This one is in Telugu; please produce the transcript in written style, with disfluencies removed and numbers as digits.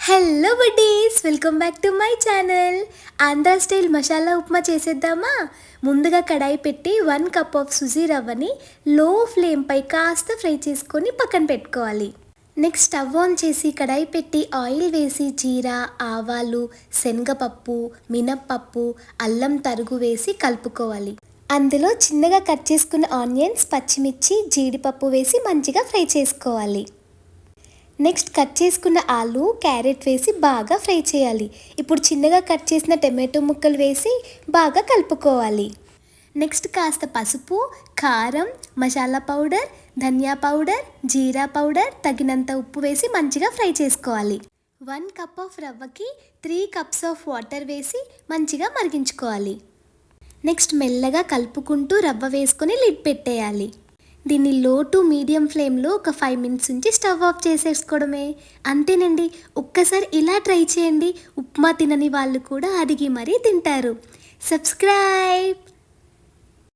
Hello buddies, welcome back to my channel. Andhra style masala upma చేసేద్దామా? ముందుగా కడాయి పెట్టి 1 కప్ ఆఫ్ సుజీ రవ్వని లో ఫ్లేమ్పై కాస్త ఫ్రై చేసుకొని పక్కన పెట్టుకోవాలి. నెక్స్ట్ స్టవ్ ఆన్ చేసి కడాయి పెట్టి ఆయిల్ వేసి జీరా, ఆవాలు, శనగపప్పు, మినప్పప్పు, అల్లం తరుగు వేసి కలుపుకోవాలి. అందులో చిన్నగా కట్ చేసుకున్న ఆనియన్స్, పచ్చిమిర్చి, జీడిపప్పు వేసి మంచిగా ఫ్రై చేసుకోవాలి. నెక్స్ట్ కట్ చేసుకున్న ఆలు, క్యారెట్ వేసి బాగా ఫ్రై చేయాలి. ఇప్పుడు చిన్నగా కట్ చేసిన టమాటో ముక్కలు వేసి బాగా కలుపుకోవాలి. నెక్స్ట్ కాస్త పసుపు, కారం, మసాలా పౌడర్, ధనియా పౌడర్, జీరా పౌడర్, తగినంత ఉప్పు వేసి మంచిగా ఫ్రై చేసుకోవాలి. 1 కప్ ఆఫ్ రవ్వకి 3 కప్స్ ఆఫ్ వాటర్ వేసి మంచిగా మరిగించుకోవాలి. నెక్స్ట్ మెల్లగా కలుపుకుంటూ రవ్వ వేసుకొని లిడ్ పెట్టేయాలి. దీన్ని లో టు మీడియం ఫ్లేమ్లో ఒక 5 మినిట్స్ ఉంచి స్టవ్ ఆఫ్ చేసేసుకోవడమే. అంతేనండి. ఒక్కసారి ఇలా ట్రై చేయండి. ఉప్మా తినని వాళ్ళు కూడా అడిగి మరీ తింటారు. సబ్స్క్రైబ్.